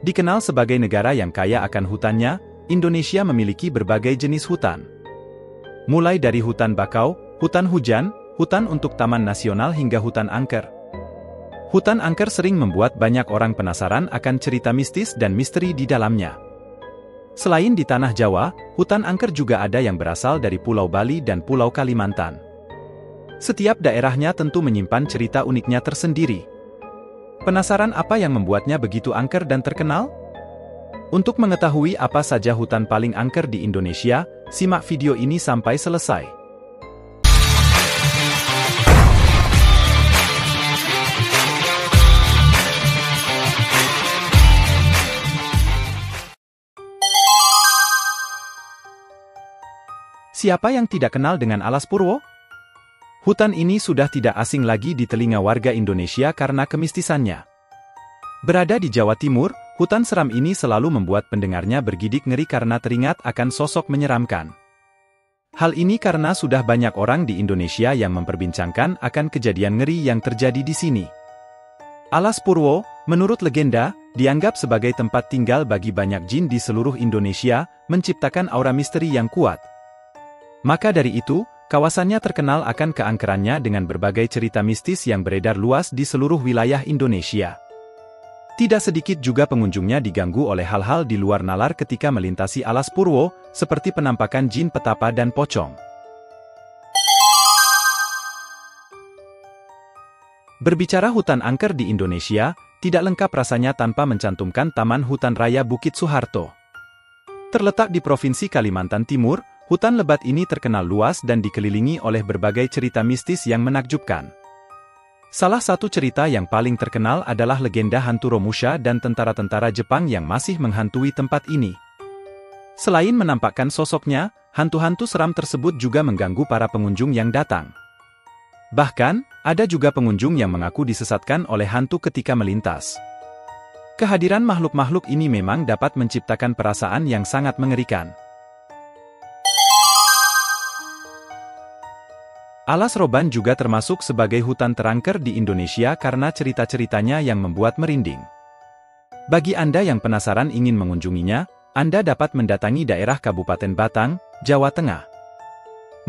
Dikenal sebagai negara yang kaya akan hutannya, Indonesia memiliki berbagai jenis hutan. Mulai dari hutan bakau, hutan hujan, hutan untuk taman nasional hingga hutan angker. Hutan angker sering membuat banyak orang penasaran akan cerita mistis dan misteri di dalamnya. Selain di Tanah Jawa, hutan angker juga ada yang berasal dari Pulau Bali dan Pulau Kalimantan. Setiap daerahnya tentu menyimpan cerita uniknya tersendiri. Penasaran apa yang membuatnya begitu angker dan terkenal? Untuk mengetahui apa saja hutan paling angker di Indonesia, simak video ini sampai selesai. Siapa yang tidak kenal dengan Alas Purwo? Hutan ini sudah tidak asing lagi di telinga warga Indonesia karena kemistisannya. Berada di Jawa Timur, hutan seram ini selalu membuat pendengarnya bergidik ngeri karena teringat akan sosok menyeramkan. Hal ini karena sudah banyak orang di Indonesia yang memperbincangkan akan kejadian ngeri yang terjadi di sini. Alas Purwo, menurut legenda, dianggap sebagai tempat tinggal bagi banyak jin di seluruh Indonesia, menciptakan aura misteri yang kuat. Maka dari itu, kawasannya terkenal akan keangkerannya dengan berbagai cerita mistis yang beredar luas di seluruh wilayah Indonesia. Tidak sedikit juga pengunjungnya diganggu oleh hal-hal di luar nalar ketika melintasi Alas Purwo, seperti penampakan jin petapa dan pocong. Berbicara hutan angker di Indonesia, tidak lengkap rasanya tanpa mencantumkan Taman Hutan Raya Bukit Soeharto. Terletak di Provinsi Kalimantan Timur, hutan lebat ini terkenal luas dan dikelilingi oleh berbagai cerita mistis yang menakjubkan. Salah satu cerita yang paling terkenal adalah legenda hantu Romusha dan tentara-tentara Jepang yang masih menghantui tempat ini. Selain menampakkan sosoknya, hantu-hantu seram tersebut juga mengganggu para pengunjung yang datang. Bahkan, ada juga pengunjung yang mengaku disesatkan oleh hantu ketika melintas. Kehadiran makhluk-makhluk ini memang dapat menciptakan perasaan yang sangat mengerikan. Alas Roban juga termasuk sebagai hutan terangker di Indonesia karena cerita-ceritanya yang membuat merinding. Bagi Anda yang penasaran ingin mengunjunginya, Anda dapat mendatangi daerah Kabupaten Batang, Jawa Tengah.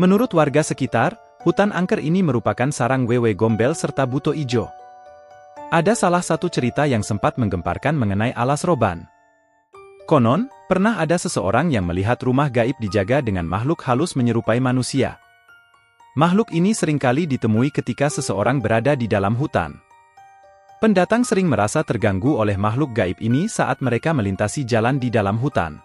Menurut warga sekitar, hutan angker ini merupakan sarang wewe gombel serta buto ijo. Ada salah satu cerita yang sempat menggemparkan mengenai Alas Roban. Konon, pernah ada seseorang yang melihat rumah gaib dijaga dengan makhluk halus menyerupai manusia. Makhluk ini seringkali ditemui ketika seseorang berada di dalam hutan. Pendatang sering merasa terganggu oleh makhluk gaib ini saat mereka melintasi jalan di dalam hutan.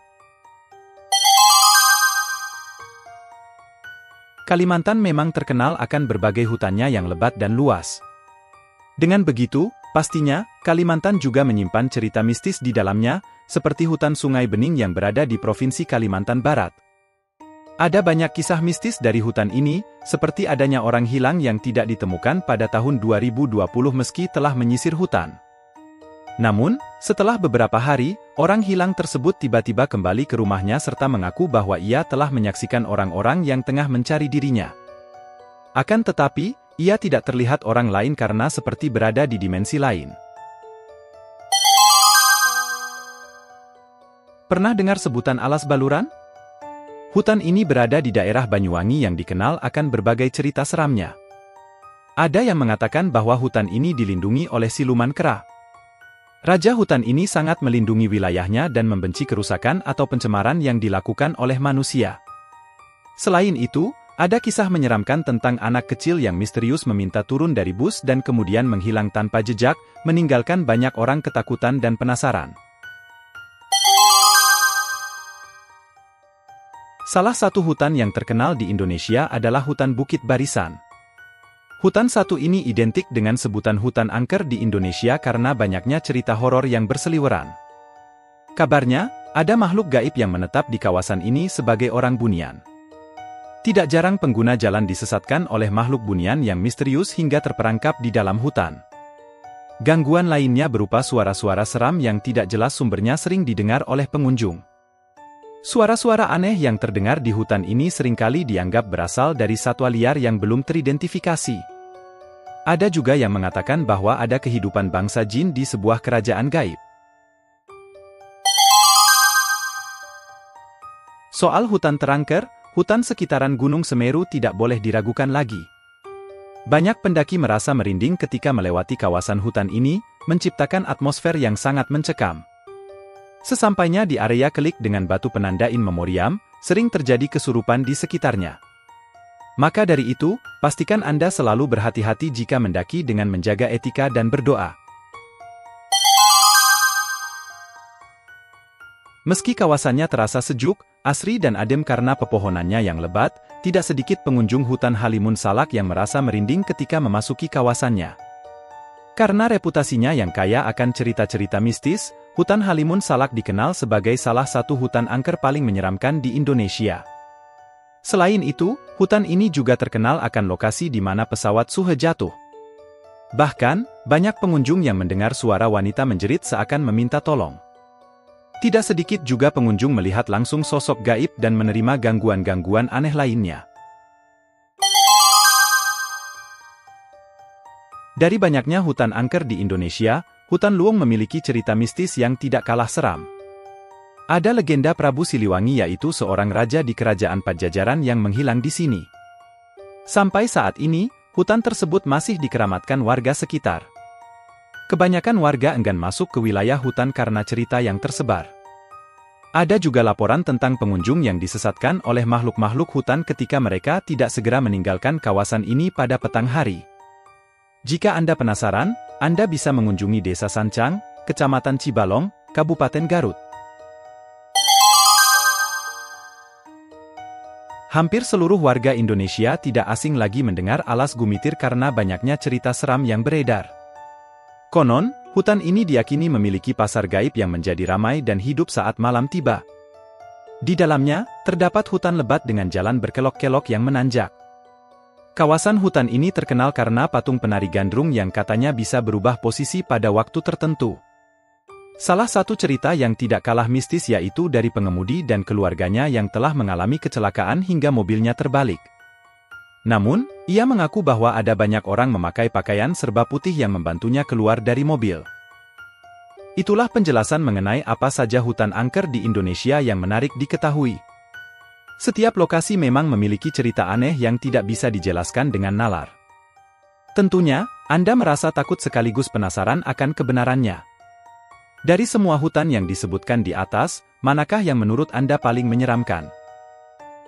Kalimantan memang terkenal akan berbagai hutannya yang lebat dan luas. Dengan begitu, pastinya, Kalimantan juga menyimpan cerita mistis di dalamnya, seperti hutan Sungai Bening yang berada di Provinsi Kalimantan Barat. Ada banyak kisah mistis dari hutan ini, seperti adanya orang hilang yang tidak ditemukan pada tahun 2020 meski telah menyisir hutan. Namun, setelah beberapa hari, orang hilang tersebut tiba-tiba kembali ke rumahnya serta mengaku bahwa ia telah menyaksikan orang-orang yang tengah mencari dirinya. Akan tetapi, ia tidak terlihat orang lain karena seperti berada di dimensi lain. Pernah dengar sebutan Alas Baluran? Hutan ini berada di daerah Banyuwangi yang dikenal akan berbagai cerita seramnya. Ada yang mengatakan bahwa hutan ini dilindungi oleh siluman kera. Raja hutan ini sangat melindungi wilayahnya dan membenci kerusakan atau pencemaran yang dilakukan oleh manusia. Selain itu, ada kisah menyeramkan tentang anak kecil yang misterius meminta turun dari bus dan kemudian menghilang tanpa jejak, meninggalkan banyak orang ketakutan dan penasaran. Salah satu hutan yang terkenal di Indonesia adalah hutan Bukit Barisan. Hutan satu ini identik dengan sebutan hutan angker di Indonesia karena banyaknya cerita horor yang berseliweran. Kabarnya, ada makhluk gaib yang menetap di kawasan ini sebagai orang bunian. Tidak jarang pengguna jalan disesatkan oleh makhluk bunian yang misterius hingga terperangkap di dalam hutan. Gangguan lainnya berupa suara-suara seram yang tidak jelas sumbernya sering didengar oleh pengunjung. Suara-suara aneh yang terdengar di hutan ini seringkali dianggap berasal dari satwa liar yang belum teridentifikasi. Ada juga yang mengatakan bahwa ada kehidupan bangsa jin di sebuah kerajaan gaib. Soal hutan terangker, hutan sekitaran Gunung Semeru tidak boleh diragukan lagi. Banyak pendaki merasa merinding ketika melewati kawasan hutan ini, menciptakan atmosfer yang sangat mencekam. Sesampainya di area Kelik dengan batu penanda in memoriam, sering terjadi kesurupan di sekitarnya. Maka dari itu, pastikan Anda selalu berhati-hati jika mendaki dengan menjaga etika dan berdoa. Meski kawasannya terasa sejuk, asri dan adem karena pepohonannya yang lebat, tidak sedikit pengunjung hutan Halimun Salak yang merasa merinding ketika memasuki kawasannya. Karena reputasinya yang kaya akan cerita-cerita mistis, hutan Halimun Salak dikenal sebagai salah satu hutan angker paling menyeramkan di Indonesia. Selain itu, hutan ini juga terkenal akan lokasi di mana pesawat Suhe jatuh. Bahkan, banyak pengunjung yang mendengar suara wanita menjerit seakan meminta tolong. Tidak sedikit juga pengunjung melihat langsung sosok gaib dan menerima gangguan-gangguan aneh lainnya. Dari banyaknya hutan angker di Indonesia, hutan Luwung memiliki cerita mistis yang tidak kalah seram. Ada legenda Prabu Siliwangi yaitu seorang raja di kerajaan Pajajaran yang menghilang di sini. Sampai saat ini, hutan tersebut masih dikeramatkan warga sekitar. Kebanyakan warga enggan masuk ke wilayah hutan karena cerita yang tersebar. Ada juga laporan tentang pengunjung yang disesatkan oleh makhluk-makhluk hutan ketika mereka tidak segera meninggalkan kawasan ini pada petang hari. Jika Anda penasaran, Anda bisa mengunjungi Desa Sancang, Kecamatan Cibalong, Kabupaten Garut. Hampir seluruh warga Indonesia tidak asing lagi mendengar Alas Gumitir karena banyaknya cerita seram yang beredar. Konon, hutan ini diyakini memiliki pasar gaib yang menjadi ramai dan hidup saat malam tiba. Di dalamnya, terdapat hutan lebat dengan jalan berkelok-kelok yang menanjak. Kawasan hutan ini terkenal karena patung penari gandrung yang katanya bisa berubah posisi pada waktu tertentu. Salah satu cerita yang tidak kalah mistis yaitu dari pengemudi dan keluarganya yang telah mengalami kecelakaan hingga mobilnya terbalik. Namun, ia mengaku bahwa ada banyak orang memakai pakaian serba putih yang membantunya keluar dari mobil. Itulah penjelasan mengenai apa saja hutan angker di Indonesia yang menarik diketahui. Setiap lokasi memang memiliki cerita aneh yang tidak bisa dijelaskan dengan nalar. Tentunya, Anda merasa takut sekaligus penasaran akan kebenarannya. Dari semua hutan yang disebutkan di atas, manakah yang menurut Anda paling menyeramkan?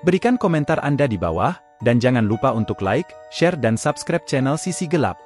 Berikan komentar Anda di bawah, dan jangan lupa untuk like, share dan subscribe channel Sisi Gelap.